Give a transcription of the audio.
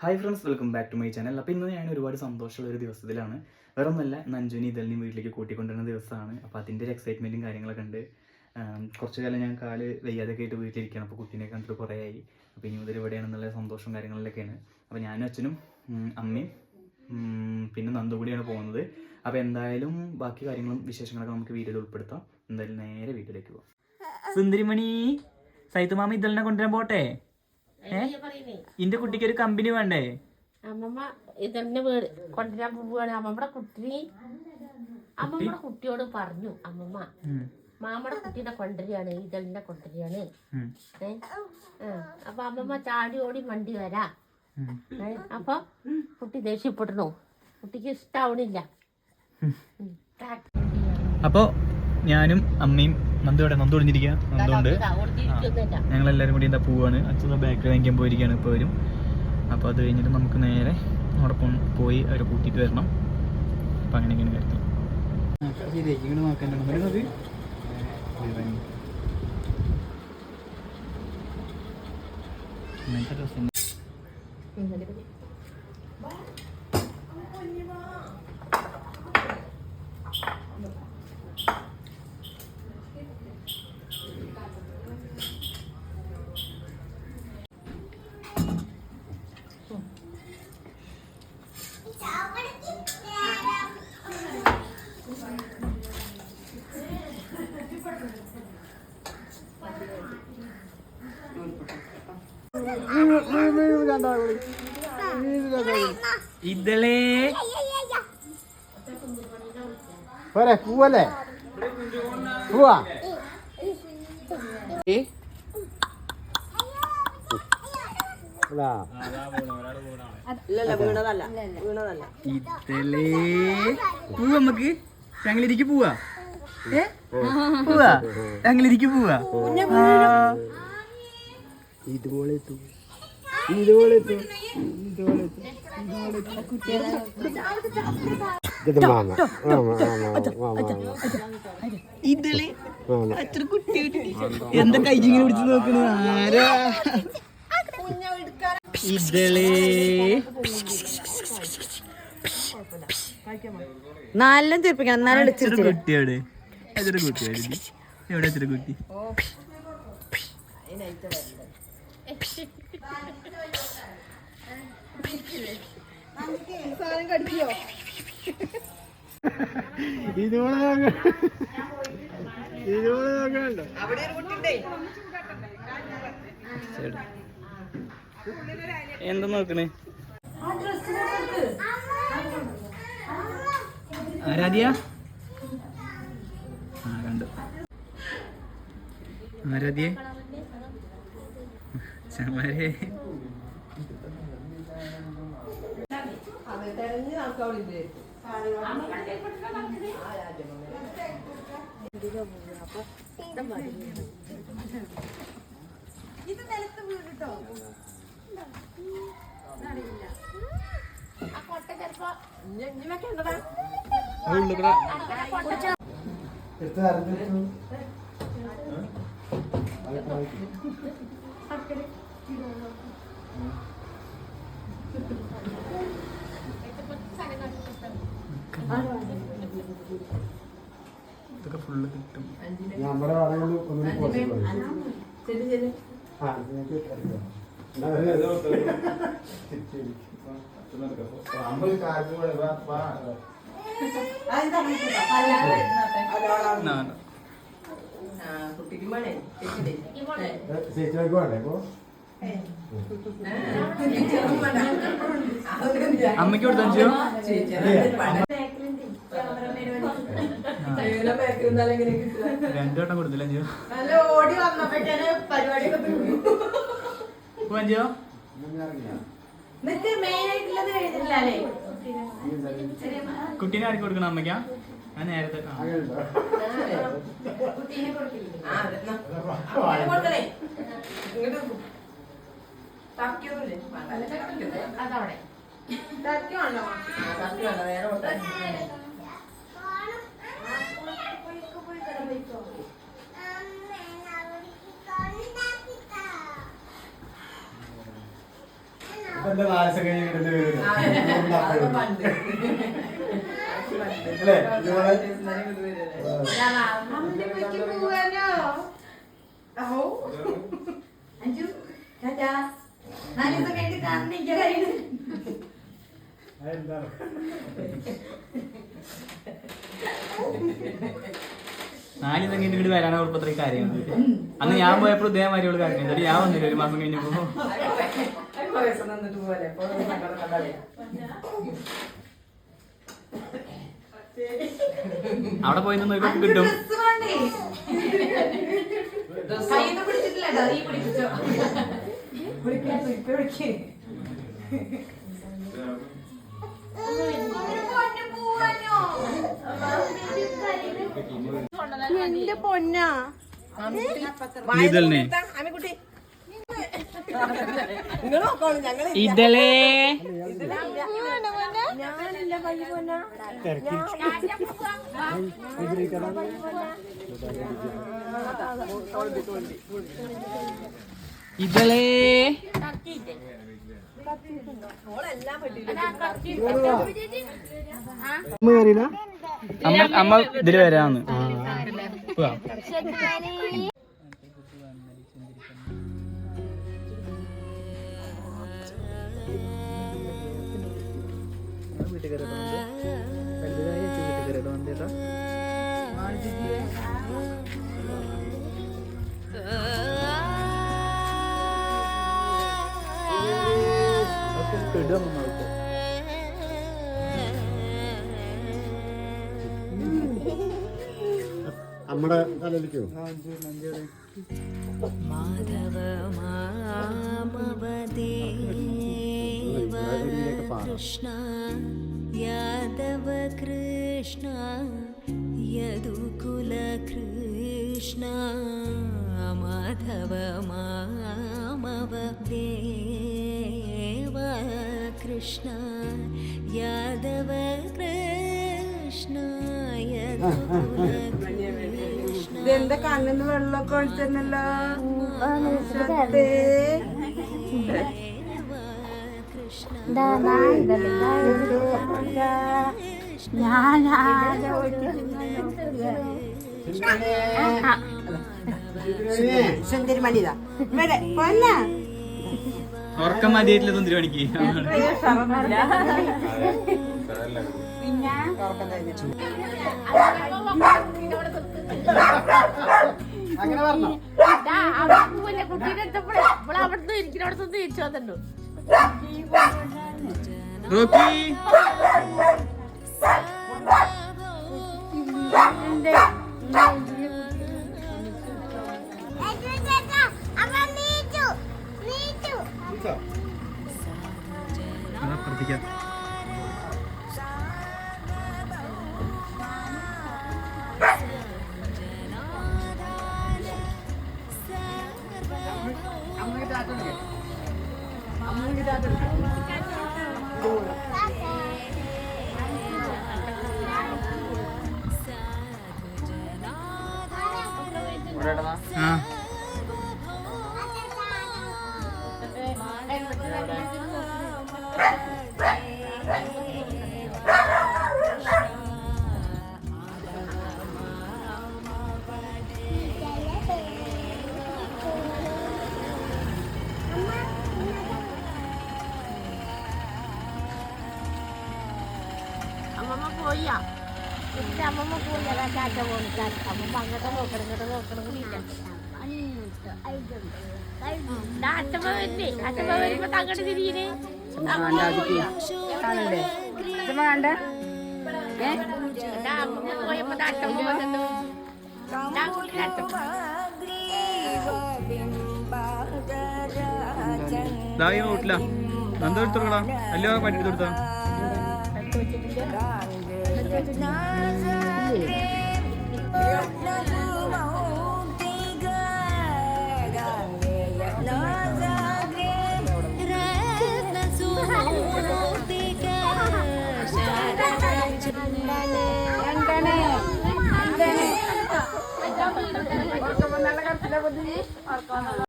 Hi friends, welcome back to my channel. അപ്പോൾ ഇന്ന് ഞാൻ ഒരുപാട് സന്തോഷമുള്ള ഒരു ദിവസത്തിലാണ്. വേറെ ഒന്നല്ല, നഞ്ജുവിനെ ഇതലിനെയും വീട്ടിലേക്ക് കൂട്ടിക്കൊണ്ടുവരുന്ന ദിവസമാണ്. അപ്പോൾ അതിൻ്റെ ഒരു എക്സൈറ്റ്മെൻറ്റും കാര്യങ്ങളൊക്കെ ഉണ്ട്. കുറച്ച് കാലം ഞാൻ കാല് വയ്യാതൊക്കെ ആയിട്ട് വീട്ടിലിരിക്കുകയാണ്. അപ്പോൾ കുട്ടീനെ കണ്ടിട്ട് കുറേ ആയി. അപ്പോൾ ഇനി മുതൽ ഇവിടെയാണെന്നുള്ള സന്തോഷവും കാര്യങ്ങളിലൊക്കെയാണ്. അപ്പോൾ ഞാനും അച്ഛനും അമ്മയും പിന്നെ നന്ദു കൂടിയാണ് പോകുന്നത്. അപ്പോൾ എന്തായാലും ബാക്കി കാര്യങ്ങളും വിശേഷങ്ങളൊക്കെ നമുക്ക് വീഡിയോയിൽ ഉൾപ്പെടുത്താം. എന്തായാലും നേരെ വീട്ടിലേക്ക് പോകാം. സുന്ദരിമണി, സൈത്തുമാമ ഇതലിനെ കൊണ്ടുവരാൻ പോട്ടെ. ഇന്റെ കുട്ടിക്ക് ഒരു കമ്പനി വേണ്ടേ? അമ്മമ്മ ഇതന്നെ കൊണ്ടുവരാൻ പോവുകയാണ്. അമ്മമ്മയുടെ കുട്ടിയോട് പറഞ്ഞു, അമ്മമ്മ മാമയുടെ കുട്ടീനെ കൊണ്ടുവരികയാണ്, ഇതളിനെ കൊണ്ടുവരികയാണ്. അപ്പൊ അമ്മമ്മ ചാടി ഓടി വണ്ടി വരാ. അപ്പൊ കുട്ടി ദേഷ്യപ്പെടണു, കുട്ടിക്ക് ഇഷ്ടാവണില്ല. അപ്പോ ഞാനും അമ്മയും നന്ദു ഒളിഞ്ഞിരിക്കുക. നന്ദുണ്ട്. ഞങ്ങളെല്ലാവരും കൂടി എന്താ പോവാണ്. അച്ഛൻ ബാക്കിൽ വാങ്ങിക്കാൻ പോയിരിക്കുകയാണ്. ഇപ്പോൾ വരും. അപ്പോൾ അത് കഴിഞ്ഞിട്ട് നമുക്ക് നേരെ അവിടെ പോയി അവരെ കൂട്ടിയിട്ട് വരണം. അപ്പം അങ്ങനെയൊക്കെയാണ് കാര്യത്തിൽ. ശരിയാക്കി നോക്കാനാണ് വരുന്നത്. അങ്ങനത്തെ ഡ്രസ്സ് ഇതളേ പോരെ പൂവല്ലേ പൂവാ. ഇതളേ പൂ നമുക്ക് ഞങ്ങളിരിക്ക് പോവാ. പോവാ ഞങ്ങളിരിക്ക് പോവാ. ഇതുപോലെത്തു ഇതള് അത്ര കുട്ടി എന്താ കൈജിങ്ങനെ പിടിച്ച് നോക്കണ ആരാ? ഇതളേ നല്ല തീർപ്പിക്കണം. കുട്ടിയോട് എത്ര കുട്ടിയോട് എവിടെ എത്ര കുട്ടി? എന്താ നോക്കണേ? ആരാധ്യ കണ്ടു. ആരാധ്യേ ചമാരെ ഇതൊക്കെ ഫുള്ള് കിട്ടും. നമ്മുടെ ചേച്ചിക്ക് വേണ്ടേ ഇപ്പൊ? അമ്മയ്ക്ക് കൊടുത്തോ? രണ്ടു വട്ടം കൊടുത്തില്ല അഞ്ചോ? അഞ്ചോ കുട്ടീനെ ആർക്ക് കൊടുക്കണം? അമ്മയ്ക്കാ? ഞാൻ നേരത്തെ ഇപ്പൊ എന്താ 4 സെക്കൻഡ് കിട്ടുന്ന അല്ലേ നാല് ദിവസം കഴിഞ്ഞിട്ട് വരാനാ ഉറപ്പ് അത്രയും കാര്യമാണ്. അന്ന് ഞാൻ പോയപ്പോൾ ഇതേമാതിരി ഉള്ള കാര്യം എന്നിട്ട് ഞാൻ വന്നില്ല 1 മാസം കഴിഞ്ഞപ്പോ. അവിടെ പോയി നിന്ന് കിട്ടും. എന്റെ പൊന്നാ ഇതലേ ഇതലേ അമ്മ ഇതില് വരാന്ന്. നമ്മുടെ തലയിലേക്കോ മാധവ മാമവദേ കൃഷ്ണ യാദവ കൃഷ്ണ യദുകുല കൃഷ്ണ മാധവ മാമവദേ കൃഷ്ണ യാദവ കൃഷ്ണ യദുകുല ഇതെന്റെ കണ്ണിന് വെള്ളമൊക്കെ ഒഴിച്ചല്ലോ. സുന്ദരി മണിതാ പൊന്ന ഉറക്കം മതിയായിട്ടില്ല സുന്ദരി മണിക്ക്. അങ്ങനെ പറഞ്ഞോ കുട്ടീനെ എടുത്തപ്പോഴേ ഇവിടെ അവിടുന്ന് ഇരിക്കുന്നവിടത്ത് തിരിച്ചു വന്നിട്ടു. റോക്കി പ്രാർത്ഥിക്കാം. ആ അമ്മമ്മ പോയാ എന്റെ അമ്മമ്മ പോയി. അതാ ചാറ്റ പോണിക്കാൻ അമ്മമ്മ അങ്ങോട്ട് നോക്കണം ഇങ്ങോട്ട് നോക്കണം കൂടിയില്ല. അച്ഛമ്മ വരില്ലേ? അച്ഛമ്മ വരുമ്പോ അങ്ങോട്ട് തിരിയേ അമ്മമ്മ പോയപ്പോ അച്ഛമ്മ വന്നിട്ട് ദായി നോട്ടില്ല എന്താ എടുത്തോടാ അല്ല പറ്റി കൊടുത്താ നല്ല കത്തില